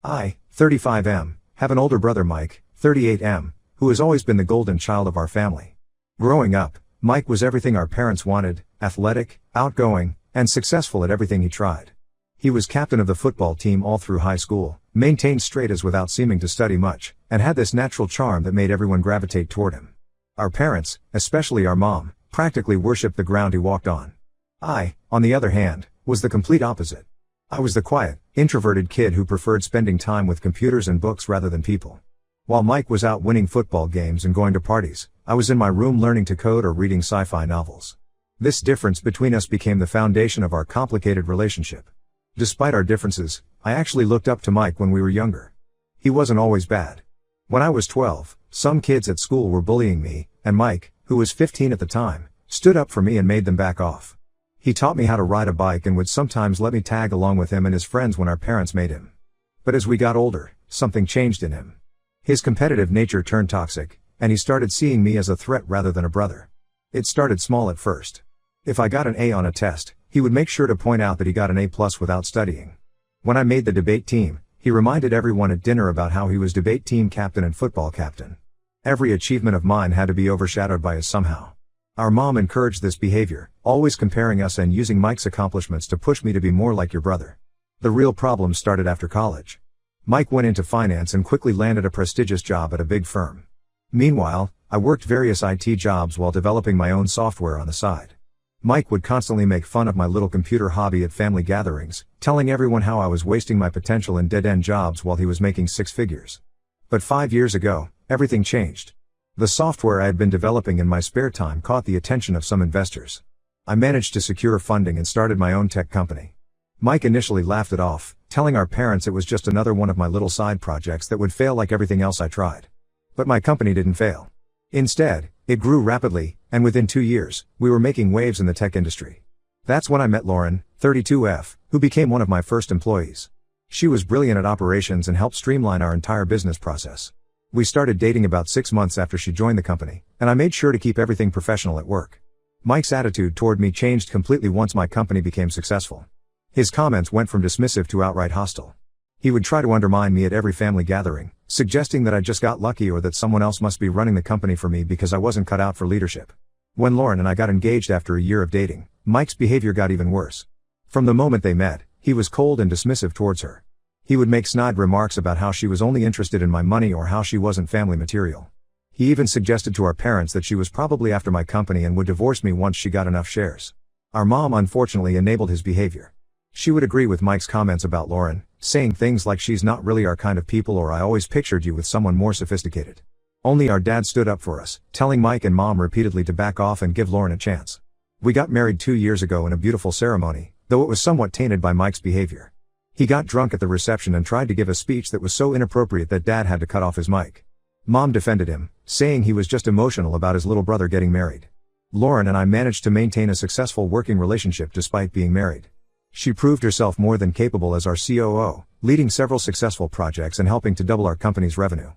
I, 35M, have an older brother Mike, 38M, who has always been the golden child of our family. Growing up, Mike was everything our parents wanted: athletic, outgoing, and successful at everything he tried. He was captain of the football team all through high school, maintained straight A's without seeming to study much, and had this natural charm that made everyone gravitate toward him. Our parents, especially our mom, practically worshipped the ground he walked on. I, on the other hand, was the complete opposite. I was the quiet, introverted kid who preferred spending time with computers and books rather than people. While Mike was out winning football games and going to parties, I was in my room learning to code or reading sci-fi novels. This difference between us became the foundation of our complicated relationship. Despite our differences, I actually looked up to Mike when we were younger. He wasn't always bad. When I was 12, some kids at school were bullying me, and Mike, who was 15 at the time, stood up for me and made them back off. He taught me how to ride a bike and would sometimes let me tag along with him and his friends when our parents made him. But as we got older, something changed in him. His competitive nature turned toxic, and he started seeing me as a threat rather than a brother. It started small at first. If I got an A on a test, he would make sure to point out that he got an A+ without studying. When I made the debate team, he reminded everyone at dinner about how he was debate team captain and football captain. Every achievement of mine had to be overshadowed by his somehow. Our mom encouraged this behavior, always comparing us and using Mike's accomplishments to push me to be more like your brother. The real problem started after college. Mike went into finance and quickly landed a prestigious job at a big firm. Meanwhile, I worked various IT jobs while developing my own software on the side. Mike would constantly make fun of my little computer hobby at family gatherings, telling everyone how I was wasting my potential in dead-end jobs while he was making six figures. But 5 years ago, everything changed. The software I had been developing in my spare time caught the attention of some investors. I managed to secure funding and started my own tech company. Mike initially laughed it off, telling our parents it was just another one of my little side projects that would fail like everything else I tried. But my company didn't fail. Instead, it grew rapidly, and within 2 years, we were making waves in the tech industry. That's when I met Lauren, 32F, who became one of my first employees. She was brilliant at operations and helped streamline our entire business process. We started dating about 6 months after she joined the company, and I made sure to keep everything professional at work. Mike's attitude toward me changed completely once my company became successful. His comments went from dismissive to outright hostile. He would try to undermine me at every family gathering, suggesting that I just got lucky or that someone else must be running the company for me because I wasn't cut out for leadership. When Lauren and I got engaged after a year of dating, Mike's behavior got even worse. From the moment they met, he was cold and dismissive towards her. He would make snide remarks about how she was only interested in my money or how she wasn't family material. He even suggested to our parents that she was probably after my company and would divorce me once she got enough shares. Our mom unfortunately enabled his behavior. She would agree with Mike's comments about Lauren, saying things like she's not really our kind of people or I always pictured you with someone more sophisticated. Only our dad stood up for us, telling Mike and mom repeatedly to back off and give Lauren a chance. We got married 2 years ago in a beautiful ceremony, though it was somewhat tainted by Mike's behavior. He got drunk at the reception and tried to give a speech that was so inappropriate that dad had to cut off his mic. Mom defended him, saying he was just emotional about his little brother getting married. Lauren and I managed to maintain a successful working relationship despite being married. She proved herself more than capable as our COO, leading several successful projects and helping to double our company's revenue.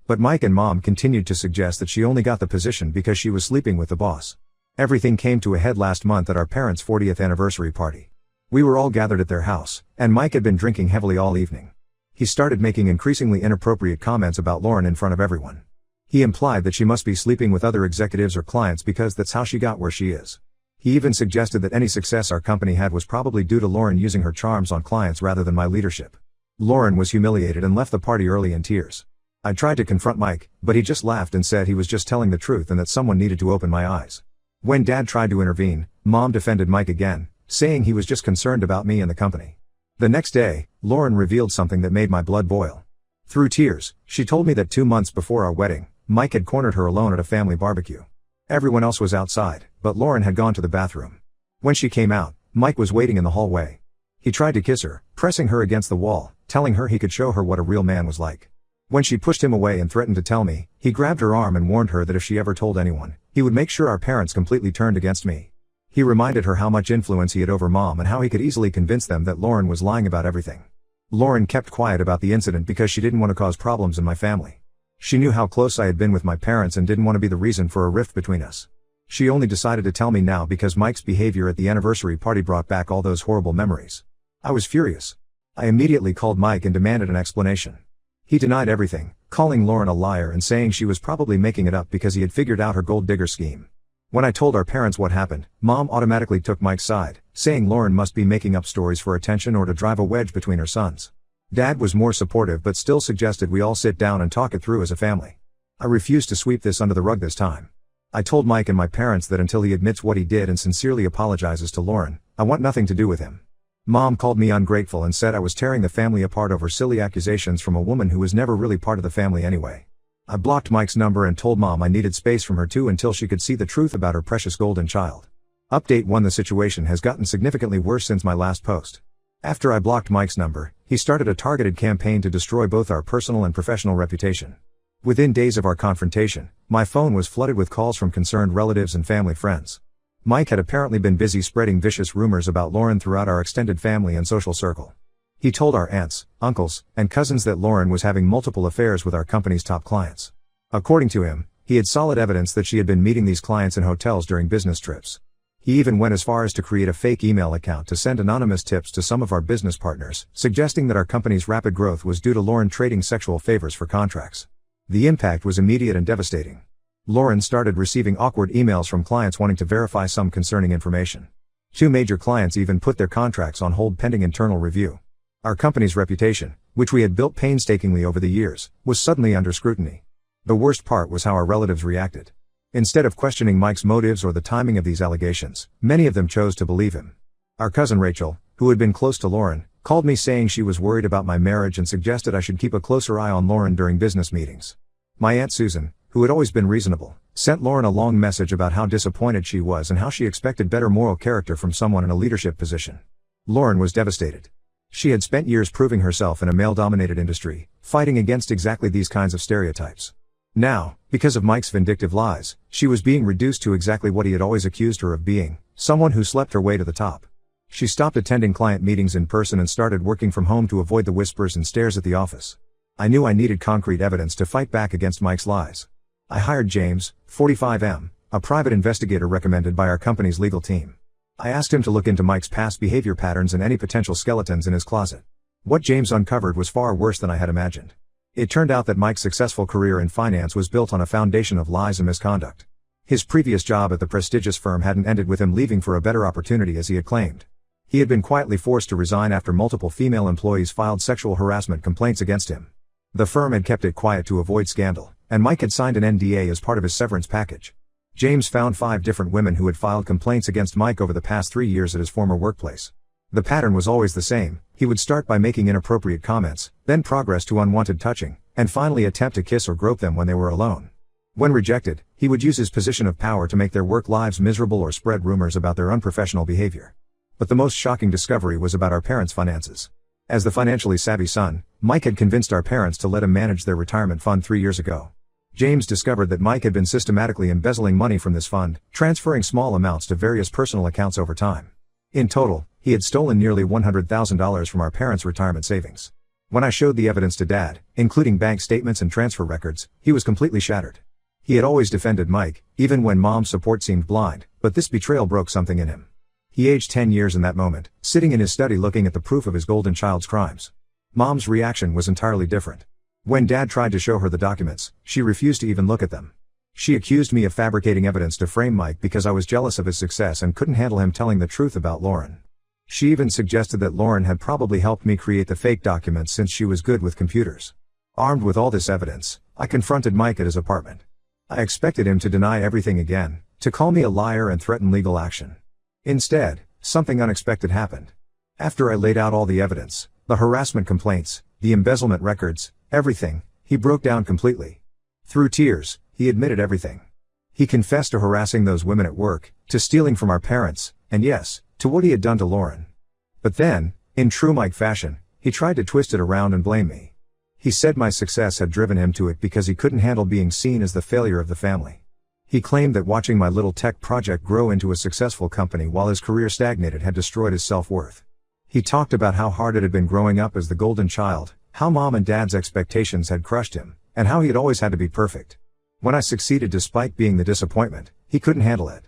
But Mike and mom continued to suggest that she only got the position because she was sleeping with the boss. Everything came to a head last month at our parents' 40th anniversary party. We were all gathered at their house, and Mike had been drinking heavily all evening. He started making increasingly inappropriate comments about Lauren in front of everyone. He implied that she must be sleeping with other executives or clients because that's how she got where she is. He even suggested that any success our company had was probably due to Lauren using her charms on clients rather than my leadership. Lauren was humiliated and left the party early in tears. I tried to confront Mike, but he just laughed and said he was just telling the truth and that someone needed to open my eyes. When dad tried to intervene, mom defended Mike again, saying he was just concerned about me and the company. The next day, Lauren revealed something that made my blood boil. Through tears, she told me that 2 months before our wedding, Mike had cornered her alone at a family barbecue. Everyone else was outside, but Lauren had gone to the bathroom. When she came out, Mike was waiting in the hallway. He tried to kiss her, pressing her against the wall, telling her he could show her what a real man was like. When she pushed him away and threatened to tell me, he grabbed her arm and warned her that if she ever told anyone, he would make sure our parents completely turned against me. He reminded her how much influence he had over mom and how he could easily convince them that Lauren was lying about everything. Lauren kept quiet about the incident because she didn't want to cause problems in my family. She knew how close I had been with my parents and didn't want to be the reason for a rift between us. She only decided to tell me now because Mike's behavior at the anniversary party brought back all those horrible memories. I was furious. I immediately called Mike and demanded an explanation. He denied everything, calling Lauren a liar and saying she was probably making it up because he had figured out her gold digger scheme. When I told our parents what happened, Mom automatically took Mike's side, saying Lauren must be making up stories for attention or to drive a wedge between her sons. Dad was more supportive but still suggested we all sit down and talk it through as a family. I refused to sweep this under the rug this time. I told Mike and my parents that until he admits what he did and sincerely apologizes to Lauren, I want nothing to do with him. Mom called me ungrateful and said I was tearing the family apart over silly accusations from a woman who was never really part of the family anyway. I blocked Mike's number and told Mom I needed space from her too until she could see the truth about her precious golden child. Update 1: The situation has gotten significantly worse since my last post. After I blocked Mike's number, he started a targeted campaign to destroy both our personal and professional reputation. Within days of our confrontation, my phone was flooded with calls from concerned relatives and family friends. Mike had apparently been busy spreading vicious rumors about Lauren throughout our extended family and social circle. He told our aunts, uncles, and cousins that Lauren was having multiple affairs with our company's top clients. According to him, he had solid evidence that she had been meeting these clients in hotels during business trips. He even went as far as to create a fake email account to send anonymous tips to some of our business partners, suggesting that our company's rapid growth was due to Lauren trading sexual favors for contracts. The impact was immediate and devastating. Lauren started receiving awkward emails from clients wanting to verify some concerning information. 2 major clients even put their contracts on hold pending internal review. Our company's reputation, which we had built painstakingly over the years, was suddenly under scrutiny. The worst part was how our relatives reacted. Instead of questioning Mike's motives or the timing of these allegations, many of them chose to believe him. Our cousin Rachel, who had been close to Lauren, called me saying she was worried about my marriage and suggested I should keep a closer eye on Lauren during business meetings. My Aunt Susan, who had always been reasonable, sent Lauren a long message about how disappointed she was and how she expected better moral character from someone in a leadership position. Lauren was devastated. She had spent years proving herself in a male-dominated industry, fighting against exactly these kinds of stereotypes. Now, because of Mike's vindictive lies, she was being reduced to exactly what he had always accused her of being, someone who slept her way to the top. She stopped attending client meetings in person and started working from home to avoid the whispers and stares at the office. I knew I needed concrete evidence to fight back against Mike's lies. I hired James, 45M, a private investigator recommended by our company's legal team. I asked him to look into Mike's past behavior patterns and any potential skeletons in his closet. What James uncovered was far worse than I had imagined. It turned out that Mike's successful career in finance was built on a foundation of lies and misconduct. His previous job at the prestigious firm hadn't ended with him leaving for a better opportunity as he had claimed. He had been quietly forced to resign after multiple female employees filed sexual harassment complaints against him. The firm had kept it quiet to avoid scandal, and Mike had signed an NDA as part of his severance package. James found 5 different women who had filed complaints against Mike over the past 3 years at his former workplace. The pattern was always the same. He would start by making inappropriate comments, then progress to unwanted touching, and finally attempt to kiss or grope them when they were alone. When rejected, he would use his position of power to make their work lives miserable or spread rumors about their unprofessional behavior. But the most shocking discovery was about our parents' finances. As the financially savvy son, Mike had convinced our parents to let him manage their retirement fund 3 years ago. James discovered that Mike had been systematically embezzling money from this fund, transferring small amounts to various personal accounts over time. In total, he had stolen nearly $100,000 from our parents' retirement savings. When I showed the evidence to Dad, including bank statements and transfer records, he was completely shattered. He had always defended Mike, even when Mom's support seemed blind, but this betrayal broke something in him. He aged 10 years in that moment, sitting in his study looking at the proof of his golden child's crimes. Mom's reaction was entirely different. When Dad tried to show her the documents, she refused to even look at them. She accused me of fabricating evidence to frame Mike because I was jealous of his success and couldn't handle him telling the truth about Lauren. She even suggested that Lauren had probably helped me create the fake documents since she was good with computers. Armed with all this evidence, I confronted Mike at his apartment. I expected him to deny everything again, to call me a liar and threaten legal action. Instead, something unexpected happened. After I laid out all the evidence, the harassment complaints, the embezzlement records, everything, he broke down completely. Through tears, he admitted everything. He confessed to harassing those women at work, to stealing from our parents, and yes, to what he had done to Lauren. But then, in true Mike fashion, he tried to twist it around and blame me. He said my success had driven him to it because he couldn't handle being seen as the failure of the family. He claimed that watching my little tech project grow into a successful company while his career stagnated had destroyed his self-worth. He talked about how hard it had been growing up as the golden child, how Mom and Dad's expectations had crushed him, and how he had always had to be perfect. When I succeeded despite being the disappointment, he couldn't handle it.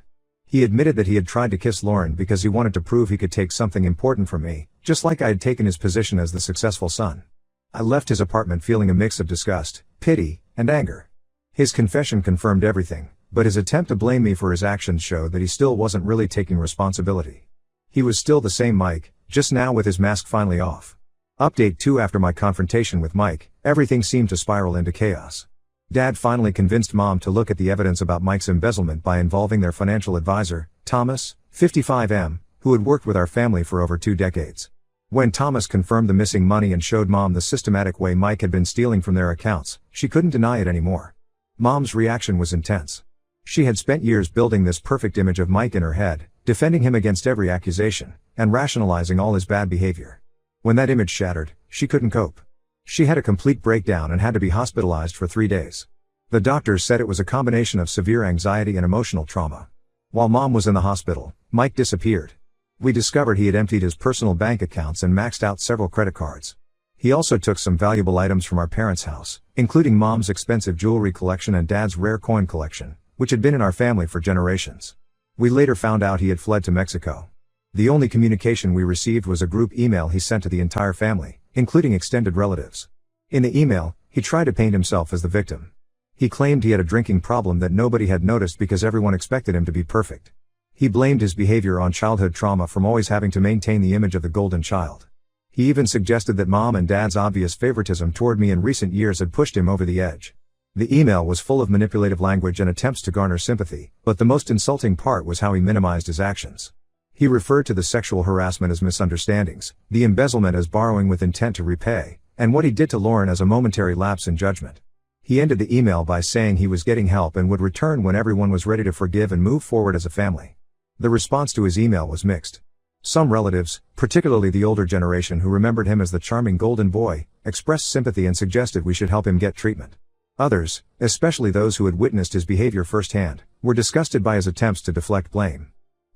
He admitted that he had tried to kiss Lauren because he wanted to prove he could take something important from me, just like I had taken his position as the successful son. I left his apartment feeling a mix of disgust, pity, and anger. His confession confirmed everything, but his attempt to blame me for his actions showed that he still wasn't really taking responsibility. He was still the same Mike, just now with his mask finally off. Update 2: After my confrontation with Mike, everything seemed to spiral into chaos. Dad finally convinced Mom to look at the evidence about Mike's embezzlement by involving their financial advisor, Thomas, 55M, who had worked with our family for over 2 decades. When Thomas confirmed the missing money and showed Mom the systematic way Mike had been stealing from their accounts, she couldn't deny it anymore. Mom's reaction was intense. She had spent years building this perfect image of Mike in her head, defending him against every accusation, and rationalizing all his bad behavior. When that image shattered, she couldn't cope. She had a complete breakdown and had to be hospitalized for 3 days. The doctors said it was a combination of severe anxiety and emotional trauma. While Mom was in the hospital, Mike disappeared. We discovered he had emptied his personal bank accounts and maxed out several credit cards. He also took some valuable items from our parents' house, including Mom's expensive jewelry collection and Dad's rare coin collection, which had been in our family for generations. We later found out he had fled to Mexico. The only communication we received was a group email he sent to the entire family, including extended relatives. In the email, he tried to paint himself as the victim. He claimed he had a drinking problem that nobody had noticed because everyone expected him to be perfect. He blamed his behavior on childhood trauma from always having to maintain the image of the golden child. He even suggested that Mom and Dad's obvious favoritism toward me in recent years had pushed him over the edge. The email was full of manipulative language and attempts to garner sympathy, but the most insulting part was how he minimized his actions. He referred to the sexual harassment as misunderstandings, the embezzlement as borrowing with intent to repay, and what he did to Lauren as a momentary lapse in judgment. He ended the email by saying he was getting help and would return when everyone was ready to forgive and move forward as a family. The response to his email was mixed. Some relatives, particularly the older generation who remembered him as the charming golden boy, expressed sympathy and suggested we should help him get treatment. Others, especially those who had witnessed his behavior firsthand, were disgusted by his attempts to deflect blame.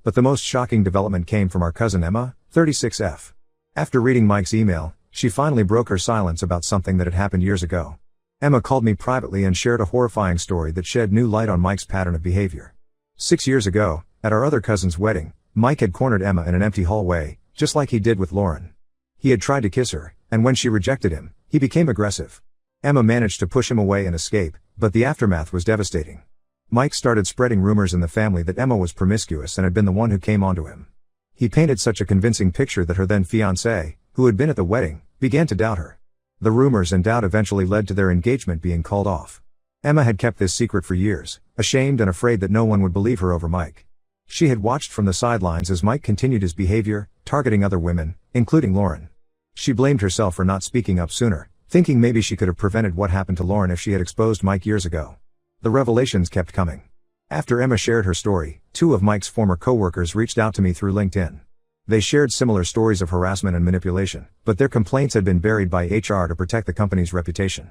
But the most shocking development came from our cousin Emma, 36F. After reading Mike's email, she finally broke her silence about something that had happened years ago. Emma called me privately and shared a horrifying story that shed new light on Mike's pattern of behavior. 6 years ago, at our other cousin's wedding, Mike had cornered Emma in an empty hallway, just like he did with Lauren. He had tried to kiss her, and when she rejected him, he became aggressive. Emma managed to push him away and escape, but the aftermath was devastating. Mike started spreading rumors in the family that Emma was promiscuous and had been the one who came onto him. He painted such a convincing picture that her then fiancé, who had been at the wedding, began to doubt her. The rumors and doubt eventually led to their engagement being called off. Emma had kept this secret for years, ashamed and afraid that no one would believe her over Mike. She had watched from the sidelines as Mike continued his behavior, targeting other women, including Lauren. She blamed herself for not speaking up sooner, thinking maybe she could have prevented what happened to Lauren if she had exposed Mike years ago. The revelations kept coming. After Emma shared her story, 2 of Mike's former co-workers reached out to me through LinkedIn. They shared similar stories of harassment and manipulation, but their complaints had been buried by HR to protect the company's reputation.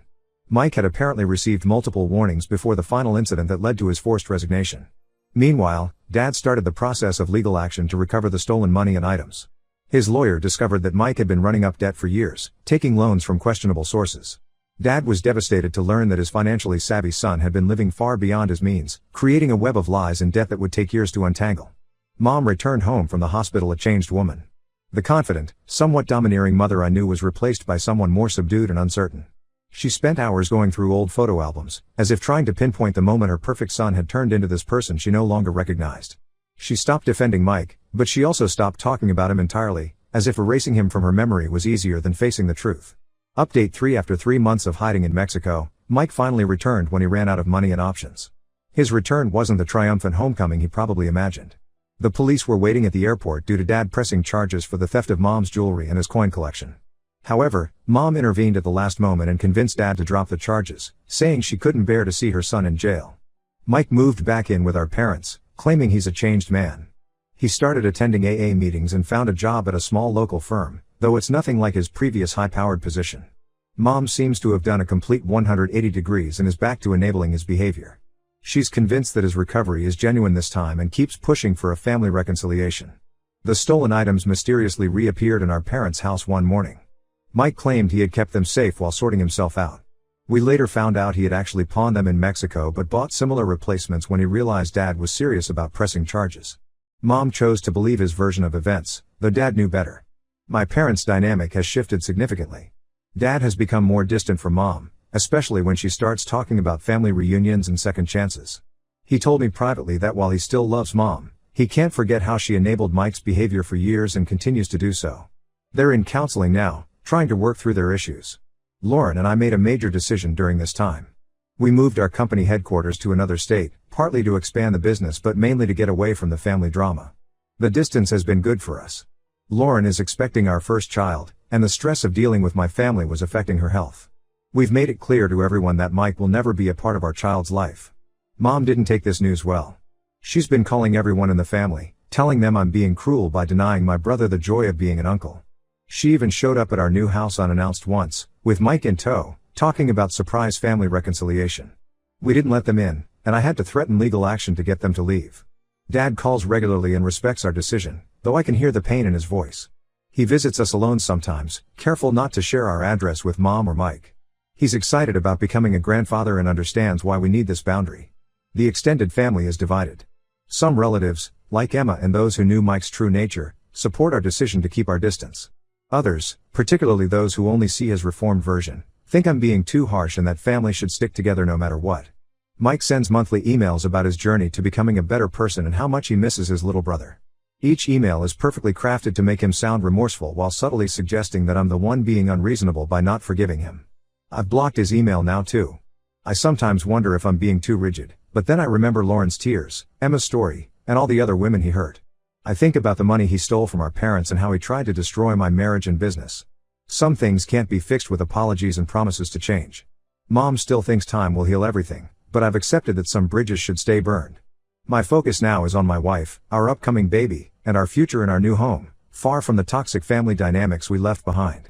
Mike had apparently received multiple warnings before the final incident that led to his forced resignation. Meanwhile, Dad started the process of legal action to recover the stolen money and items. His lawyer discovered that Mike had been running up debt for years, taking loans from questionable sources. Dad was devastated to learn that his financially savvy son had been living far beyond his means, creating a web of lies and debt that would take years to untangle. Mom returned home from the hospital a changed woman. The confident, somewhat domineering mother I knew was replaced by someone more subdued and uncertain. She spent hours going through old photo albums, as if trying to pinpoint the moment her perfect son had turned into this person she no longer recognized. She stopped defending Mike, but she also stopped talking about him entirely, as if erasing him from her memory was easier than facing the truth. Update 3: After 3 months of hiding in Mexico, Mike finally returned when he ran out of money and options. His return wasn't the triumphant homecoming he probably imagined. The police were waiting at the airport due to Dad pressing charges for the theft of Mom's jewelry and his coin collection. However, Mom intervened at the last moment and convinced Dad to drop the charges, saying she couldn't bear to see her son in jail. Mike moved back in with our parents, claiming he's a changed man. He started attending AA meetings and found a job at a small local firm, though it's nothing like his previous high-powered position. Mom seems to have done a complete 180 degrees and is back to enabling his behavior. She's convinced that his recovery is genuine this time and keeps pushing for a family reconciliation. The stolen items mysteriously reappeared in our parents' house one morning. Mike claimed he had kept them safe while sorting himself out. We later found out he had actually pawned them in Mexico but bought similar replacements when he realized Dad was serious about pressing charges. Mom chose to believe his version of events, though Dad knew better. My parents' dynamic has shifted significantly. Dad has become more distant from Mom, especially when she starts talking about family reunions and second chances. He told me privately that while he still loves Mom, he can't forget how she enabled Mike's behavior for years and continues to do so. They're in counseling now, trying to work through their issues. Lauren and I made a major decision during this time. We moved our company headquarters to another state, partly to expand the business but mainly to get away from the family drama. The distance has been good for us. Lauren is expecting our first child, and the stress of dealing with my family was affecting her health. We've made it clear to everyone that Mike will never be a part of our child's life. Mom didn't take this news well. She's been calling everyone in the family, telling them I'm being cruel by denying my brother the joy of being an uncle. She even showed up at our new house unannounced once, with Mike in tow, talking about surprise family reconciliation. We didn't let them in, and I had to threaten legal action to get them to leave. Dad calls regularly and respects our decision, though I can hear the pain in his voice. He visits us alone sometimes, careful not to share our address with Mom or Mike. He's excited about becoming a grandfather and understands why we need this boundary. The extended family is divided. Some relatives, like Emma and those who knew Mike's true nature, support our decision to keep our distance. Others, particularly those who only see his reformed version, think I'm being too harsh and that family should stick together no matter what. Mike sends monthly emails about his journey to becoming a better person and how much he misses his little brother. Each email is perfectly crafted to make him sound remorseful while subtly suggesting that I'm the one being unreasonable by not forgiving him. I've blocked his email now too. I sometimes wonder if I'm being too rigid, but then I remember Lauren's tears, Emma's story, and all the other women he hurt. I think about the money he stole from our parents and how he tried to destroy my marriage and business. Some things can't be fixed with apologies and promises to change. Mom still thinks time will heal everything, but I've accepted that some bridges should stay burned. My focus now is on my wife, our upcoming baby, and our future in our new home, far from the toxic family dynamics we left behind.